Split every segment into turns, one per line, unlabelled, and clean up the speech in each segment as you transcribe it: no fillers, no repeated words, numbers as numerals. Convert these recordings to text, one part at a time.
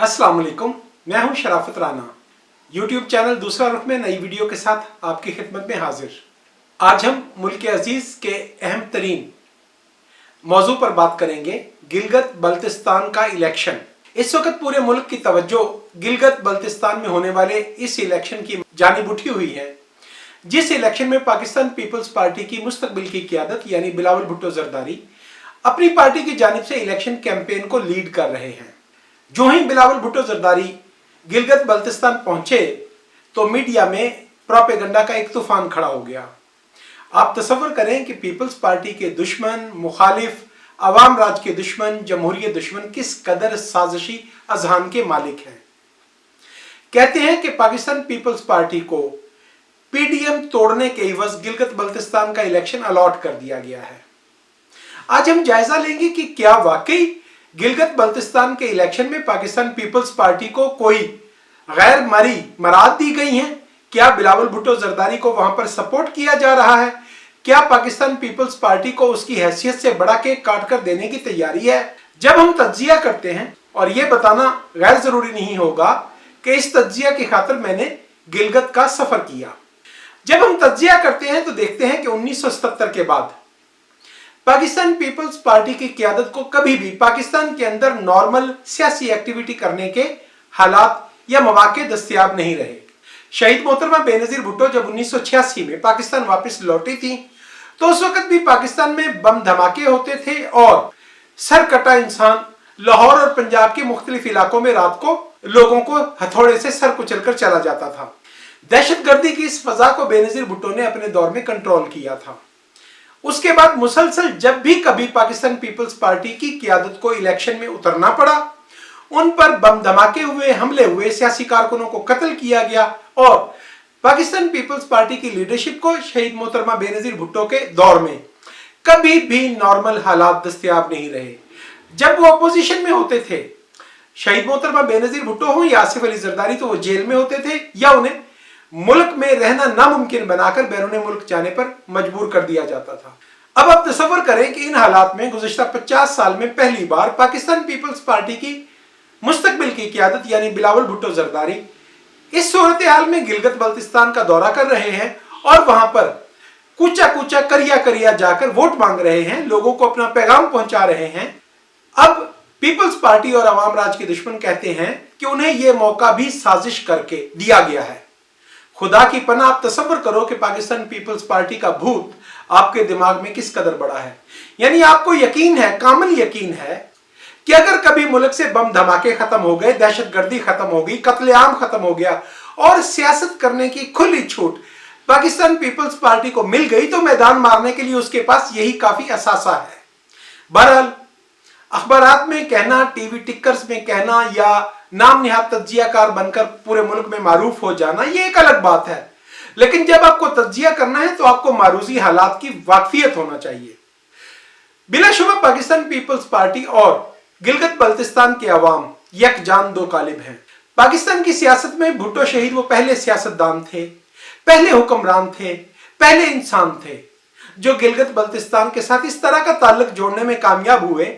अस्सलाम वालेकुम, मैं हूं शराफत राना। यूट्यूब चैनल दूसरा रुख में नई वीडियो के साथ आपकी खिदमत में हाजिर। आज हम मुल्क अजीज के अहम तरीन मौजू पर बात करेंगे, गिलगित बल्तिस्तान का इलेक्शन। इस वक्त पूरे मुल्क की तवज्जो गिलगित बल्तिस्तान में होने वाले इस इलेक्शन की जानिब उठी हुई है, जिस इलेक्शन में पाकिस्तान पीपल्स पार्टी की मुस्तकबिल की क़यादत यानी बिलावल भुट्टो जरदारी अपनी पार्टी की जानिब से इलेक्शन कैंपेन को लीड कर रहे हैं। जो ही बिलावल भुट्टो जरदारी गिलगित बल्तिस्तान पहुंचे तो मीडिया में प्रोपेगेंडा का एक तूफान खड़ा हो गया। आप तसव्वुर करें कि पीपल्स पार्टी के दुश्मन, मुखालिफ, अवाम राज के दुश्मन, जमहूरियत दुश्मन किस कदर साजिशी अजहान के मालिक हैं। कहते हैं कि पाकिस्तान पीपल्स पार्टी को पीडीएम तोड़ने के एवज गिलगित बल्तिस्तान का इलेक्शन अलॉट कर दिया गया है। आज हम जायजा लेंगे कि क्या वाकई गिलगित बल्तिस्तान के इलेक्शन में पाकिस्तान पीपल्स पार्टी को कोई गैर मरी मराद दी गई हैं। क्या बिलावल भुट्टो जरदारी को वहां पर सपोर्ट किया जा रहा है? क्या पाकिस्तान पीपल्स पार्टी को उसकी हैसियत से बड़ा केक काट कर देने की तैयारी है? जब हम तज्जिया करते हैं, और यह बताना गैर जरूरी नहीं होगा कि इस तज्जिया की खातिर मैंने गिलगित का सफर किया। जब हम तज्जिया करते हैं तो देखते हैं कि 1977 के बाद पाकिस्तान पीपल्स पार्टी की क़यादत को कभी भी पाकिस्तान के अंदर नॉर्मल सियासी एक्टिविटी करने के हालात या मौके दस्तयाब नहीं रहे। शहीद मोहतरमा बेनजीर भुट्टो जब 1986 में पाकिस्तान वापस लौटी थी तो उस वक्त भी पाकिस्तान में बम धमाके होते थे और सरकटा इंसान लाहौर और पंजाब के मुख्तलिफ इलाकों में रात को लोगों को हथौड़े से सर कुचल कर चला जाता था। दहशतगर्दी की इस फजा को बेनजीर भुट्टो ने अपने दौर में कंट्रोल किया था। उसके बाद मुसलसल जब भी कभी पाकिस्तान पीपल्स पार्टी की क़यादत को इलेक्शन में उतरना पड़ा, उन पर बम धमाके हुए, हमले हुए, सियासी कारकुनों को कत्ल किया गया और पाकिस्तान पीपल्स पार्टी की लीडरशिप को शहीद मोहतरमा बेनजीर भुट्टो के दौर में कभी भी नॉर्मल हालात दस्तयाब नहीं रहे। जब वो अपोजिशन में होते थे, शहीद मोहतरमा बेनजीर भुट्टो हो या आसिफ अली जरदारी, तो वो जेल में होते थे या उन्हें मुल्क में रहना नामुमकिन बनाकर बैरून मुल्क जाने पर मजबूर कर दिया जाता था। अब आप तसव्वुर करें कि इन हालात में गुज़िश्ता 50 साल में पहली बार पाकिस्तान पीपल्स पार्टी की मुस्तकबिल की क़यादत यानी बिलावल भुट्टो जरदारी इस सूरत हाल में गिलगित बल्तिस्तान का दौरा कर रहे हैं और वहां पर कूचा कूचा करिया करिया जाकर वोट मांग रहे हैं, लोगों को अपना पैगाम पहुंचा रहे हैं। अब पीपल्स पार्टी और अवाम राज के दुश्मन कहते हैं कि उन्हें यह मौका भी साजिश करके दिया गया है। खुदा की पनाह, आप तसव्वुर करो कि पाकिस्तान पीपल्स पार्टी का भूत आपके दिमाग में किस कदर बड़ा है। यानी आपको यकीन है, कामिल यकीन है कि अगर कभी मुल्क से बम धमाके खत्म हो गए, दहशतगर्दी खत्म हो गई, कत्लेआम खत्म हो गया और सियासत करने की खुली छूट पाकिस्तान पीपल्स पार्टी को मिल गई तो मैदान मारने के लिए उसके पास यही काफी असासा है। बहरहाल अखबारात में कहना, टीवी टिक्कर्स में कहना या नाम निहात तज्जियाकार बनकर पूरे मुल्क में मारूफ हो जाना, ये एक अलग बात है। लेकिन जब आपको तज्जिया करना है तो आपको मारूजी हालात की वाकफियत होना चाहिए। बिलाशुबा पाकिस्तान पीपल्स पार्टी और गिलगित बल्तिस्तान के अवाम यकजान दो कालिब हैं। पाकिस्तान की सियासत में भुट्टो शहीद वो पहले सियासतदान थे, पहले हुक्मरान थे, पहले इंसान थे जो गिलगित बल्तिस्तान के साथ इस तरह का ताल्लुक जोड़ने में कामयाब हुए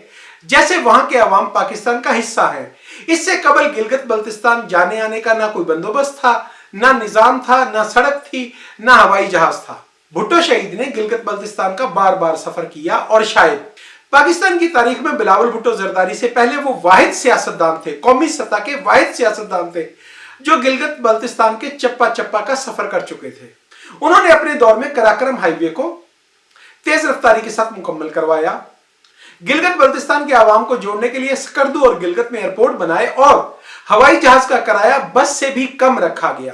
जैसे वहां के अवाम पाकिस्तान का हिस्सा है। इससे कबल गिलगित बल्तिस्तान जाने आने का ना कोई बंदोबस्त था, ना निजाम था, ना सड़क थी, ना हवाई जहाज था। भुट्टो शहीद ने गिलगित बल्तिस्तान का बार बार सफर किया और शायद पाकिस्तान की तारीख में बिलावल भुट्टो जरदारी से पहले वो वाहिद सियासतदान थे, कौमी सतह के वाहिद सियासतदान थे जो गिलगित बल्तिस्तान के चप्पा चप्पा का सफर कर चुके थे। उन्होंने अपने दौर में कराकरम हाईवे को तेज रफ्तारी के साथ मुकम्मल करवाया, गिलगित बल्तिस्तान के आवाम को जोड़ने के लिए स्कर्दू और गिलगित में एयरपोर्ट बनाए और हवाई जहाज का किराया बस से भी कम रखा गया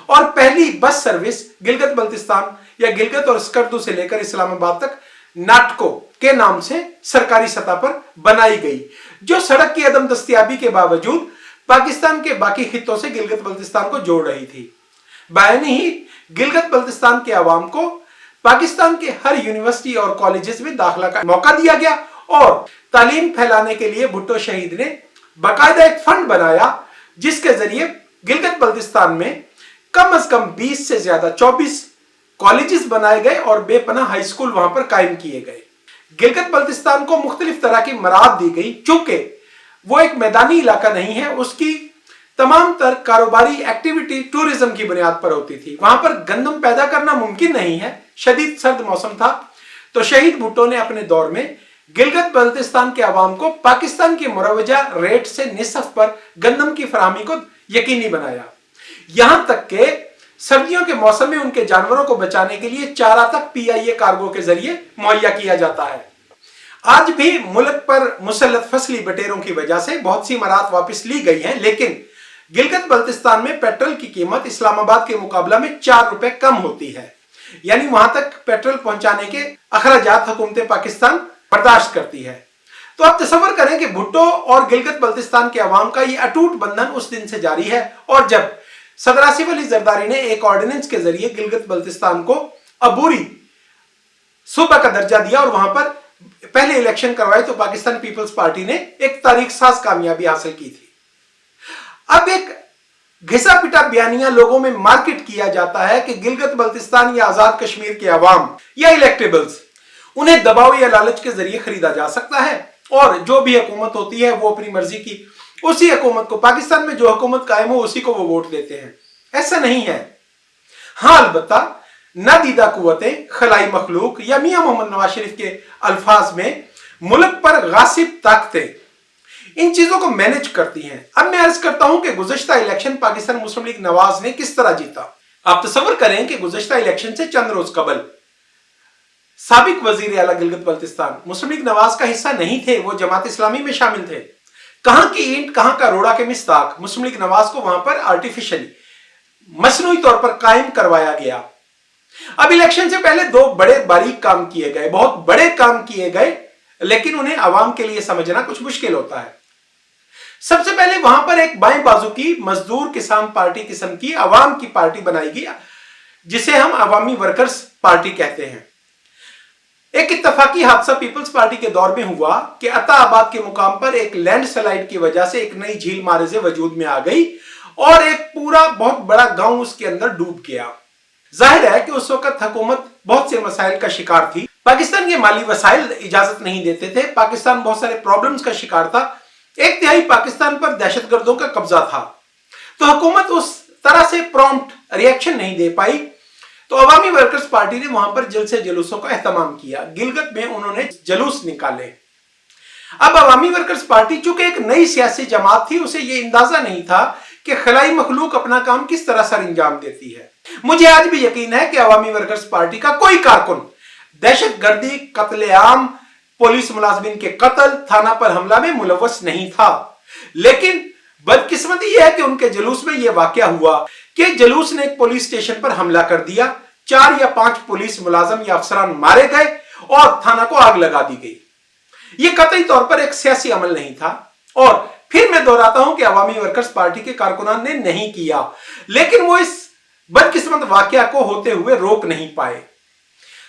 और पहली बस सर्विस गिलगित बल्तिस्तान या गिलगित और स्कर्दू से लेकर इस्लामाबाद तक नाटको के नाम से सरकारी सतह पर बनाई गई, जो सड़क की अदम दस्तयाबी के बावजूद पाकिस्तान के बाकी खित्तों से गिलगित बल्तिस्तान को जोड़ रही थी। बायनी ही गिलगित बल्तिस्तान के अवाम को पाकिस्तान के हर यूनिवर्सिटी और कॉलेजेस में दाखिला का मौका दिया गया और तालीम फैलाने के लिए भुट्टो शहीद ने बाकायदा एक फंड बनाया जिसके जरिए गिलगित बल्तिस्तान में कम से कम 20 से ज्यादा 24 कॉलेजेस बनाए गए और बेपनाह हाई स्कूल वहां पर कायम किए गए। गिलगित बल्तिस्तान को मुख्तलिफ तरह की मराद दी गई, चूंकि वो एक मैदानी इलाका नहीं है, उसकी तमाम तर कारोबारी एक्टिविटी टूरिज्म की बुनियाद पर होती थी। वहां पर गंदम पैदा करना मुमकिन नहीं है, शदीद सर्द मौसम था। तो शहीद भुट्टो ने अपने दौर में गिलगित बल्तिस्तान के अवाम को पाकिस्तान के मुरवजा रेट से निसफ पर गंदम की फराहमी को यकीनी बनाया। यहां तक के सर्दियों के मौसम में उनके जानवरों को बचाने के लिए चारा तक PIA कार्गो के जरिए मुहैया किया जाता है। आज भी मुल्क पर मुसल्लत फसली बटेरों की वजह से बहुत सी इमारत वापस ली गई हैं, लेकिन गिलगित बल्तिस्तान में पेट्रोल की कीमत इस्लामाबाद के मुकाबला में 4 रुपए कम होती है। यानी वहां तक पेट्रोल पहुंचाने के अखराजात हुकूमत पाकिस्तान बर्दाश्त करती है। तो आप तसव्वुर करें कि भुट्टो और गिलगित बल्तिस्तान के अवाम का यह अटूट बंधन उस दिन से जारी है, और जब सदर आसिफ अली जरदारी ने एक ऑर्डिनेंस के जरिए गिलगित बल्तिस्तान को अबूरी सूबा का दर्जा दिया और वहां पर पहले इलेक्शन करवाए, तो पाकिस्तान पीपल्स पार्टी ने एक तारीख साज कामयाबी हासिल की थी। अब एक घिसा पिटा बयानिया लोगों में मार्केट किया जाता है कि गिलगित बल्तिस्तान या आजाद कश्मीर के अवाम या इलेक्टेबल्स, उन्हें दबाव या लालच के जरिए खरीदा जा सकता है, और जो भी हुकूमत होती है वो अपनी मर्जी की उसी हुकूमत को, पाकिस्तान में जो हुकूमत कायम हो उसी को वो वोट देते हैं। ऐसा नहीं है। हाँ, अलबत्ता नादीदा कुव्वतें, खलाई मखलूक या मियां मोहम्मद नवाज शरीफ के अल्फाज में मुल्क पर गासिब ताकतें इन चीजों को मैनेज करती हैं। अब मैं अर्ज करता हूं कि गुज़श्ता इलेक्शन पाकिस्तान मुस्लिम लीग नवाज ने किस तरह जीता। आप तसव्वुर करें कि गुज़श्ता इलेक्शन से चंद रोज कबल साबिक वजीर आला गिलगित बल्तिस्तान मुस्लिम लीग नवाज का हिस्सा नहीं थे, वो जमात इस्लामी में शामिल थे। कहां की ईंट कहां का रोड़ा के मिस्ताक मुस्लिम लीग नवाज को वहां पर आर्टिफिशियली मसनूई तौर पर कायम करवाया गया। अब इलेक्शन से पहले दो बड़े बारीक काम किए गए, बहुत बड़े काम किए गए, लेकिन उन्हें आवाम के लिए समझना कुछ मुश्किल होता है। सबसे पहले वहां पर एक बाएं बाजू की मजदूर किसान पार्टी किस्म की अवाम की पार्टी बनाई गई, जिसे हम अवामी वर्कर्स पार्टी कहते हैं। एक इत्तफाकी हादसा पीपल्स पार्टी के दौर में हुआ कि अताबाद के मुकाम पर एक लैंडस्लाइड की वजह से एक नई झील मारेजे वजूद में आ गई और एक पूरा बहुत बड़ा गांव उसके अंदर डूब गया। जाहिर है कि उस वक्त हुकूमत बहुत से मसाइल का शिकार थी। पाकिस्तान के माली वसाइल इजाजत नहीं देते थे, पाकिस्तान बहुत सारे प्रॉब्लम्स का शिकार था, एक तिहाई पाकिस्तान पर दहशतगर्दों का कब्जा था। तो हुकूमत उस तरह से प्रॉम्प्ट रिएक्शन नहीं दे पाई, तो अवामी वर्कर्स पार्टी ने वहां पर जलसे जुलूसों का एहतमाम किया। गिलगित में उन्होंने जुलूस निकाले। अब अवामी वर्कर्स पार्टी चूंकि एक नई सियासी जमात थी, उसे यह अंदाजा नहीं था कि खलाई मखलूक अपना काम किस तरह सर अंजाम देती है। मुझे आज भी यकीन है कि अवामी वर्कर्स पार्टी का कोई कारकुन दहशतगर्दी, कत्लेआम, पुलिस मुलाजमिन के कत्ल, थाना पर हमला में मुलव्वस नहीं था। लेकिन बदकिस्मती यह है कि उनके जुलूस में यह वाकया हुआ कि जुलूस ने एक पुलिस स्टेशन पर हमला कर दिया, 4 या 5 पुलिस मुलाजम या अफसरान मारे गए और थाना को आग लगा दी गई। यह कतई तौर पर एक सियासी अमल नहीं था, और फिर मैं दोहराता हूं कि अवामी वर्कर्स पार्टी के कारकुनान ने नहीं किया, लेकिन वो इस बदकिस्मत वाकया को होते हुए रोक नहीं पाए।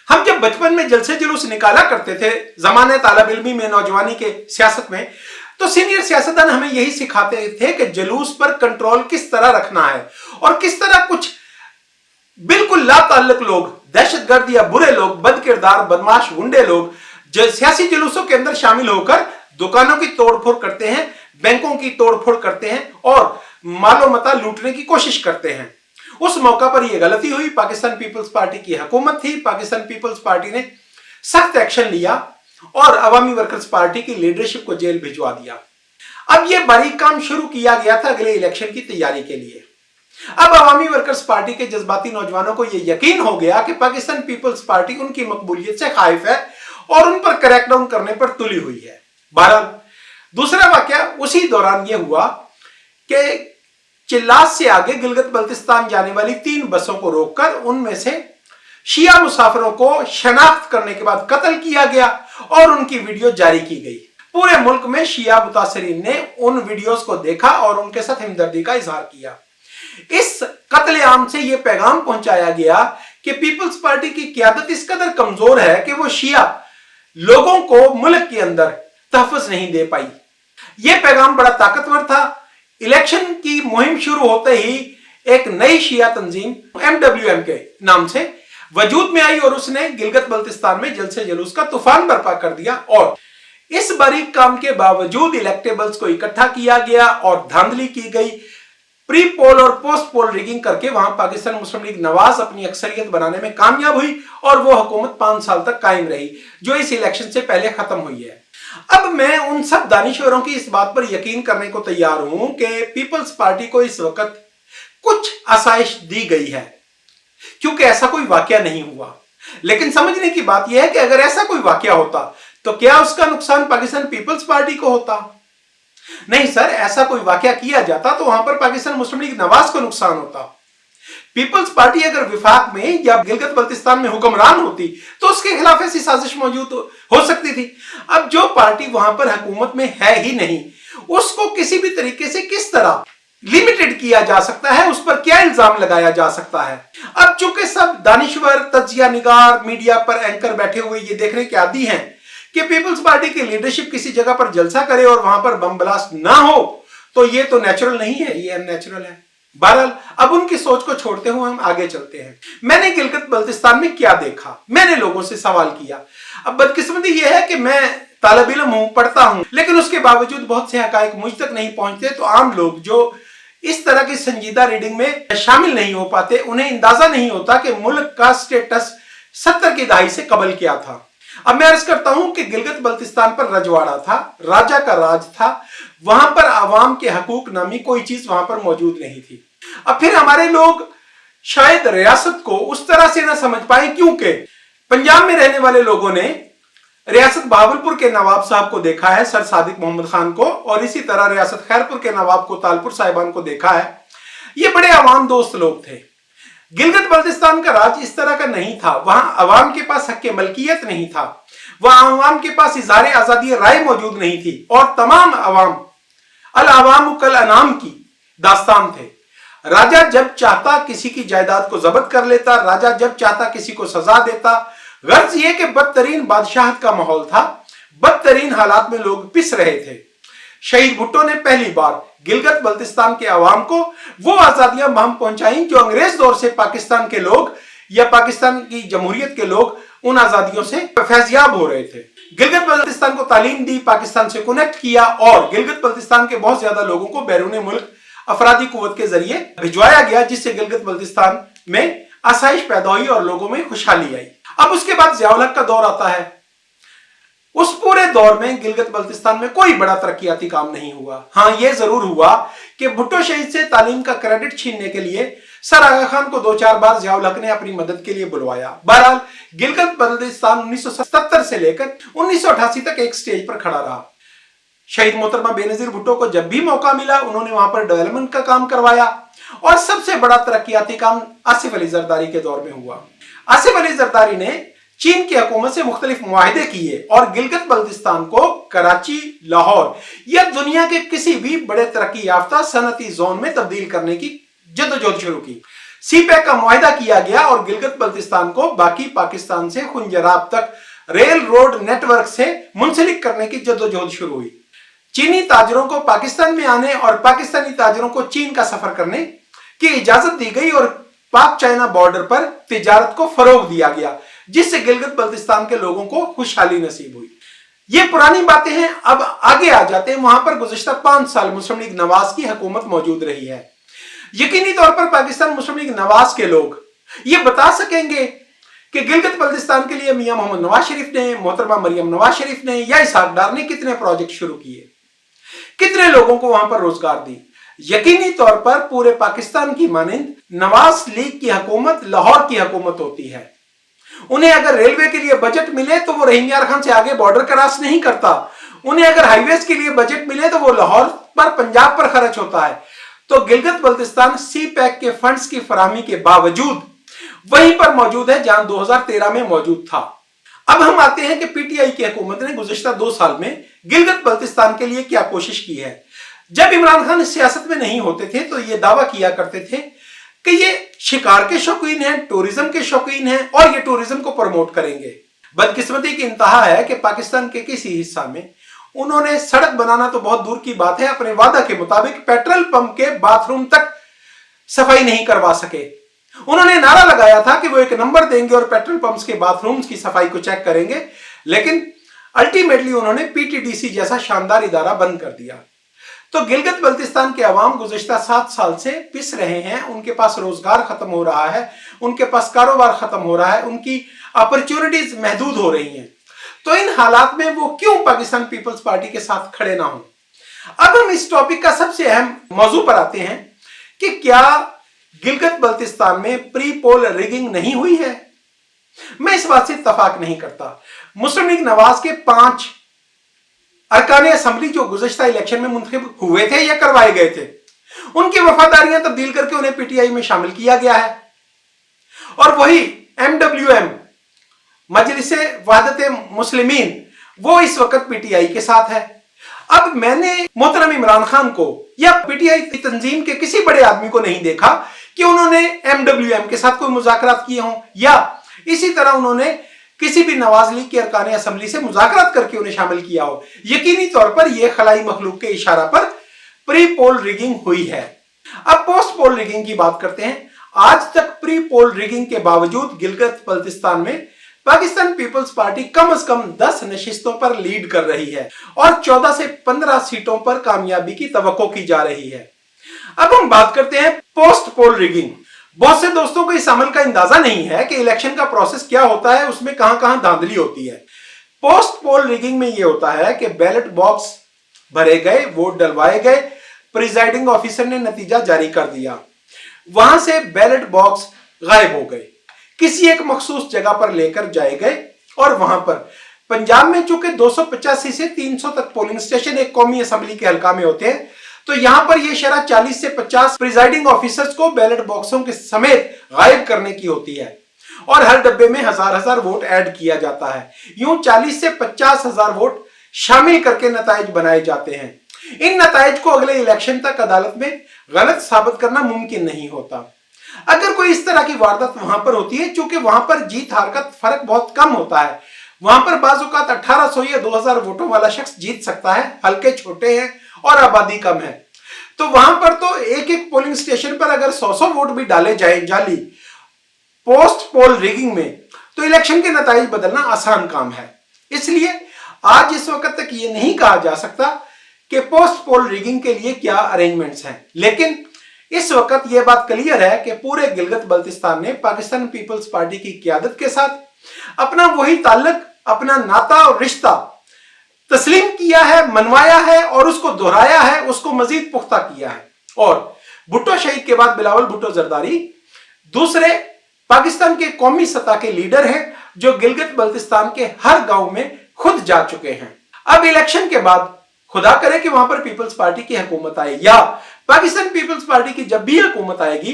हम जब बचपन में जलसे जुलूस निकाला करते थे जमाने तालिब इल्मी में, नौजवानी के सियासत में, तो सीनियर सियासतदान हमें यही सिखाते थे कि जुलूस पर कंट्रोल किस तरह रखना है और किस तरह कुछ बिल्कुल लाताल्लुक लोग, दहशतगर्द या बुरे लोग, बदकिरदार, बदमाश, गुंडे लोग जो सियासी जुलूसों के अंदर शामिल होकर दुकानों की तोड़फोड़ करते हैं, बैंकों की तोड़फोड़ करते हैं और मालो मता लूटने की कोशिश करते हैं। उस मौका पर यह गलती हुई। पाकिस्तान पीपल्स पार्टी की हुकूमत थी, पाकिस्तान पीपल्स पार्टी ने सख्त एक्शन लिया और अवामी वर्कर्स पार्टी की लीडरशिप को जेल भिजवा दिया। अब यह बारीक काम शुरू किया गया था अगले इलेक्शन की तैयारी के लिए। अब अवामी वर्कर्स पार्टी के जज्बाती नौजवानों को यह यकीन हो गया कि पाकिस्तान पीपल्स पार्टी उनकी मकबूलियत से खाइफ है और उन पर क्रैकडाउन करने पर तुली हुई है। बहरहाल दूसरा वाकया उसी दौरान यह हुआ कि चिल्लास से आगे गिलगित बल्तिस्तान जाने वाली 3 बसों को रोककर उनमें से शिया मुसाफिरों को शनाख्त करने के बाद कत्ल किया गया और उनकी वीडियो जारी की गई। पूरे मुल्क में शिया मुतासरीन ने उन वीडियोस को देखा और उनके साथ हमदर्दी का इजहार किया। इस कत्लेआम से यह पैगाम पहुंचाया गया कि पीपल्स पार्टी की क़यादत इस कदर कमजोर है कि वो शिया लोगों को मुल्क के अंदर तहफ़्फ़ुज़ नहीं दे पाई। यह पैगाम बड़ा ताकतवर था। इलेक्शन की मुहिम शुरू होते ही एक नई शिया तंजीम MWM के नाम से वजूद में आई और उसने गिलगित बल्तिस्तान में जलसे जुलूस का तूफान बर्पा कर दिया और इस बारीक काम के बावजूद इलेक्टेबल्स को इकट्ठा किया गया और धांधली की गई। प्री पोल और पोस्ट पोल रिगिंग करके वहां पाकिस्तान मुस्लिम लीग नवाज अपनी अक्सरियत बनाने में कामयाब हुई और वो हुकूमत 5 साल तक कायम रही, जो इस इलेक्शन से पहले खत्म हुई है। अब मैं उन सब दानिश्वरों की इस बात पर यकीन करने को तैयार हूं कि पीपल्स पार्टी को इस वक्त कुछ आसाइश दी गई है, क्योंकि ऐसा कोई वाकया नहीं हुआ। लेकिन समझने की बात यह है कि अगर ऐसा कोई वाकया होता तो क्या उसका नुकसान पाकिस्तान पीपल्स पार्टी को होता? नहीं सर, ऐसा कोई वाकया किया जाता तो वहां पर पाकिस्तान मुस्लिम लीग नवाज को नुकसान होता। पीपल्स पार्टी अगर विफाक में या गिलगित बल्तिस्तान में हुक्मरान होती तो उसके खिलाफ ऐसी साजिश मौजूद हो सकती थी। अब जो पार्टी वहां पर हुकूमत में है ही नहीं, उसको किसी भी तरीके से किस तरह लिमिटेड किया जा सकता है, उस पर क्या इल्जाम लगाया जा सकता है? अब चूंकि सब दानिश्वर, तज्जिया निगार, मीडिया पर एंकर बैठे हुए ये देखने के आदी हैं कि पीपल्स पार्टी की लीडरशिप किसी जगह पर जलसा करे और वहां पर बम ब्लास्ट ना हो, तो ये तो नेचुरल नहीं है, ये अननेचुरल है। बहरहाल अब उनकी सोच को छोड़ते हुए हम आगे चलते हैं। मैंने गिलगित बल्तिस्तान में क्या देखा, मैंने लोगों से सवाल किया। अब बदकिस्मती यह है कि मैं तालिब इल्म हूं, पढ़ता हूं, लेकिन उसके बावजूद बहुत से हकायक मुझ तक नहीं पहुंचते। तो आम लोग जो इस तरह की संजीदा रीडिंग में शामिल नहीं हो पाते, उन्हें अंदाजा नहीं होता कि मुल्क का स्टेटस 70 की दहाई से कबल क्या था। अब मैं अर्ज करता हूं कि गिलगित बल्तिस्तान पर रजवाड़ा था, राजा का राज था, वहां पर आवाम के हकूक नामी कोई चीज वहां पर मौजूद नहीं थी। अब फिर हमारे लोग शायद रियासत को उस तरह से ना समझ पाए, क्योंकि पंजाब में रहने वाले लोगों ने रियासत बहावलपुर के नवाब साहब को देखा है, सर सादिक मोहम्मद खान को, और इसी तरह रियासत खैरपुर के नवाब को, तालपुर साहिबान को देखा है। ये बड़े अवाम दोस्त लोग थे। गिलगित बल्तिस्तान का राज इस तरह का नहीं था। वहां अवाम के पास हक मलकियत नहीं था, वहां अवाम के पास इज़हार आजादी राय मौजूद नहीं थी, और तमाम अवाम अल अवाम कल अनाम की दास्तान थे। राजा जब चाहता किसी की जायदाद को जब्त कर लेता, राजा जब चाहता किसी को सजा देता। गर्ज ये कि बदतरीन बादशाहत का माहौल था, बदतरीन हालात में लोग पिस रहे थे। शहीद भुट्टो ने पहली बार गिलगित बल्तिस्तान के अवाम को वो आजादियां महम पहुंचाई जो अंग्रेज दौर से पाकिस्तान के लोग या पाकिस्तान की जमहूरियत के लोग उन आजादियों से फैजियाब हो रहे थे। गिलगित बल्तिस्तान को तालीम दी, पाकिस्तान से कनेक्ट किया, और गिलगित बल्तिस्तान के बहुत ज्यादा लोगों को बैरून मुल्क अफरादी कुव्वत के जरिए भिजवाया गया, जिससे गिलगित बल्तिस्तान में आसाइश पैदा हुई और लोगों में खुशहाली आई। अब उसके बाद ज़िया-उल हक का दौर आता है। उस पूरे दौर में गिलगित बल्तिस्तान में कोई बड़ा तरक्याती काम नहीं हुआ। हाँ, यह जरूर हुआ कि भुट्टो शहीद से तालीम का क्रेडिट छीनने के लिए सर आगा खान को 2-4 बार ज़िया-उल हक ने अपनी मदद के लिए बुलवाया। बहरहाल गिलगित बल्तिस्तान 1977 से लेकर 1988 तक एक स्टेज पर खड़ा रहा। शहीद मोहतरमा बेनजीर भुट्टो को जब भी मौका मिला उन्होंने वहां पर डेवलपमेंट का काम करवाया, और सबसे बड़ा तरक्याती काम आसिफ अली जरदारी के दौर में हुआ। आसिफ अली जरदारी ने चीन की हुकूमत से मुख्तलिफ मुआहदे किए और गिलगित बल्तिस्तान को कराची, लाहौर या दुनिया के किसी भी बड़े तरक्की याफ्ता सनती जोन में तब्दील करने की जद्दोजहद शुरू की। सीपैक का मुआहदा किया गया और गिलगित बल्तिस्तान को बाकी पाकिस्तान से खुंजराब तक रेल रोड नेटवर्क से मुंसलिक करने की जद्दोजहद शुरू हुई। चीनी ताजरों को पाकिस्तान में आने और पाकिस्तानी ताजरों को चीन का सफर करने की इजाजत दी गई और पाक चाइना बॉर्डर पर तिजारत को फरोग दिया गया, जिससे गिलगित बल्तिस्तान के लोगों को खुशहाली नसीब हुई। ये पुरानी बातें हैं। अब आगे आ जाते हैं। वहां पर गुज़िश्ता 5 साल मुस्लिम लीग नवाज की हुकूमत मौजूद रही है। यकीनी तौर पर पाकिस्तान मुस्लिम लीग नवाज के लोग ये बता सकेंगे कि गिलगित बल्तिस्तान के लिए मियां मोहम्मद नवाज शरीफ ने, मोहतरमा मरियम नवाज शरीफ ने या इसहाक डार ने कितने प्रोजेक्ट शुरू किए, कितने लोगों को वहां पर रोजगार दी। यकीनी तौर पर पूरे पाकिस्तान की मानिंद नवाज लीग की हुकूमत लाहौर की हुकूमत होती है। उन्हें अगर रेलवे के लिए बजट मिले तो वो रहीम यार खान से आगे बॉर्डर क्रॉस नहीं करता। उन्हें अगर हाईवेज के लिए बजट मिले तो वो लाहौर पर, पंजाब पर खर्च होता है। तो गिलगित बल्तिस्तान सी पैक के फंड्स की फराहमी के बावजूद वहीं पर मौजूद है जहां 2013 में मौजूद था। अब हम आते हैं कि पीटीआई की हुकूमत ने गुज़िश्ता 2 साल में गिलगित बल्तिस्तान के लिए क्या कोशिश की है। जब इमरान खान सियासत में नहीं होते थे तो ये दावा किया करते थे कि ये शिकार के शौकीन हैं, टूरिज्म के शौकीन हैं और ये टूरिज्म को प्रमोट करेंगे। बदकिस्मती की इंतहा है कि पाकिस्तान के किसी हिस्सा में उन्होंने सड़क बनाना तो बहुत दूर की बात है, अपने वादा के मुताबिक पेट्रोल पंप के बाथरूम तक सफाई नहीं करवा सके। उन्होंने नारा लगाया था कि वो एक नंबर देंगे और पेट्रोल पंप्स के बाथरूम्स की सफाई को चेक करेंगे, लेकिन अल्टीमेटली उन्होंने पीटीडीसी जैसा शानदार इदारा बंद कर दिया। तो गिलगित बल्तिस्तान के अवाम गुज़िश्ता 7 साल से पिस रहे हैं, उनके पास रोजगार खत्म हो रहा है, उनके पास कारोबार खत्म हो रहा है, उनकी अपॉर्चुनिटीज महदूद हो रही हैं। तो इन हालात में वो क्यों पाकिस्तान पीपल्स पार्टी के साथ खड़े ना हों। अब हम इस टॉपिक का सबसे अहम मौजू पर आते हैं कि क्या गिलगित बल्तिस्तान में प्री पोल रिगिंग नहीं हुई है। मैं इस बात से इत्तफाक नहीं करता। मुस्लिम लीग नवाज के 5 अरकाने असेंबली जो गुज़िश्ता इलेक्शन में मुंतखब हुए थे या करवाए गए थे, उनकी वफादारियां तब्दील करके उन्हें पीटीआई में शामिल किया गया है। और वही MWM मजलिस वहदत मुस्लिमीन वो इस वक्त पीटीआई के साथ है। अब मैंने मोहतरम इमरान खान को या पीटीआई की तंजीम के किसी बड़े आदमी को नहीं देखा कि उन्होंने MWM के साथ कोई मुज़ाकरात किए हों या इसी तरह उन्होंने किसी भी नवाज लीग के अरकान असेंबली से मुज़ाकरात करके उन्हें शामिल किया हो। यकीनी तौर पर यह खलाई मखलूक के इशारा पर प्री पोल रिगिंग हुई है। अब पोस्ट पोल रिगिंग की बात करते हैं। आज तक प्री पोल रिगिंग के बावजूद गिलगित बल्तिस्तान में पाकिस्तान पीपल्स पार्टी कम से कम 10 नशिस्तों पर लीड कर रही है और 14 से 15 सीटों पर कामयाबी की तवक्को की जा रही है। अब हम बात करते हैं पोस्ट पोल रिगिंग। बहुत से दोस्तों को इस अमल का अंदाजा नहीं है कि इलेक्शन का प्रोसेस क्या होता है, उसमें कहां कहां धांधली होती है। पोस्ट पोल रिगिंग में यह होता है कि बैलेट बॉक्स भरे गए, वोट डलवाए गए, प्रिजाइडिंग ऑफिसर ने नतीजा जारी कर दिया, वहां से बैलेट बॉक्स गायब हो गए, किसी एक मखसूस जगह पर लेकर जाए गए और वहां पर पंजाब में चूंकि 285 से 300 तक पोलिंग स्टेशन एक कौमी असेंबली के हल्का में होते हैं, तो यहां पर यह शरह 40 से 50 प्रिजाइडिंग ऑफिसर्स को बैलेट बॉक्सों के समेत गायब करने की होती है और हर डब्बे में हजार वोट ऐड किया जाता है। यूं 40 से 50 हजार वोट शामिल करके नताइज बनाए जाते हैं। इन नताइज को अगले इलेक्शन तक अदालत में गलत साबित करना मुमकिन नहीं होता। अगर कोई इस तरह की वारदात वहां पर होती है, चूंकि वहां पर जीत हार का फर्क बहुत कम होता है, वहां पर बाज़-औक़ात 1800 या 2000 वोटों वाला शख्स जीत सकता है, हल्के छोटे हैं और आबादी कम है, तो वहां पर तो एक एक पोलिंग स्टेशन पर अगर 100 वोट भी डाले जाए जाली पोस्ट पोल रिगिंग में, तो इलेक्शन के नताइज बदलना आसान काम है। इसलिए आज इस वक्त तक ये नहीं कहा जा सकता कि पोस्ट पोल रिगिंग के लिए क्या अरेंजमेंट्स हैं, लेकिन इस वक्त यह बात क्लियर है कि पूरे गिलगित बल्तिस्तान ने पाकिस्तान पीपल्स पार्टी की क़यादत के साथ अपना वही ताल्लुक, अपना नाता और रिश्ता तस्लीम किया है, मनवाया है और उसको दोहराया है, उसको मजीद पुख्ता किया है। और भुट्टो शहीद के बाद बिलावल भुट्टो जरदारी दूसरे पाकिस्तान के कौमी सतह के लीडर हैं जो गिलगित बल्तिस्तान के हर गांव में खुद जा चुके हैं। अब इलेक्शन के बाद खुदा करे कि वहां पर पीपल्स पार्टी की हुकूमत आए या पाकिस्तान पीपल्स पार्टी की जब भी हुकूमत आएगी,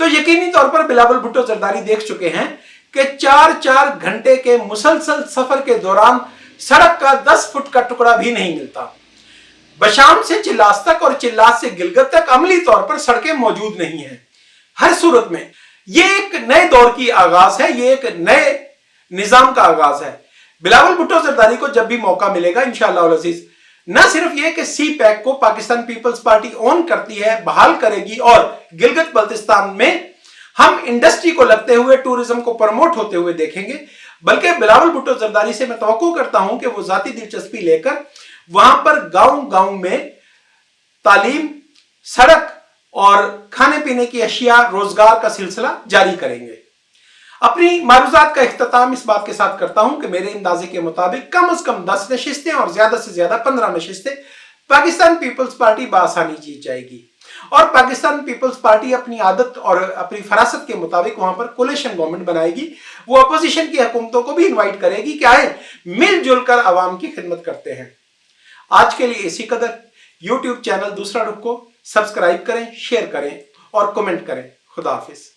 तो यकीनी तौर पर बिलावल भुट्टो जरदारी देख चुके हैं कि 4-4 घंटे के मुसलसल सफर के दौरान सड़क का 10 फुट का टुकड़ा भी नहीं मिलता। बशाम से चिल्लास तक और चिल्लास से गिलगित तक अमली तौर पर सड़कें मौजूद नहीं है। हर सूरत में ये एक नए दौर की आगाज है, ये एक नए निजाम का आगाज है। बिलावल भुट्टो जरदारी को जब भी मौका मिलेगा इंशाअल्लाह अज़ीज, न सिर्फ ये कि सी पैक को पाकिस्तान पीपल्स पार्टी ऑन करती है, बहाल करेगी और गिलगित बल्तिस्तान में हम इंडस्ट्री को लगते हुए, टूरिज्म को प्रमोट होते हुए देखेंगे, बल्कि बिलावल भुट्टो जरदारी से मैं तवक्को करता हूं कि वो जाती दिलचस्पी लेकर वहां पर गांव-गांव में तालीम, सड़क और खाने पीने की अशिया, रोजगार का सिलसिला जारी करेंगे। अपनी मारूजात का इख्तिताम इस बात के साथ करता हूं कि मेरे अंदाजे के मुताबिक कम से कम 10 नशिस्तें और ज्यादा से ज्यादा 15 नशिस्तें पाकिस्तान पीपल्स पार्टी बासानी जीत जाएगी और पाकिस्तान पीपल्स पार्टी अपनी आदत और अपनी फरासत के मुताबिक वहां पर कोलिशन गवर्नमेंट बनाएगी। वो अपोजिशन की हुकूमतों को भी इन्वाइट करेगी कि आए मिलजुल कर आवाम की खिदमत करते हैं। आज के लिए इसी कदर। यूट्यूब चैनल दूसरा रुख को सब्सक्राइब करें, शेयर करें और कमेंट करें। खुदा हाफिज।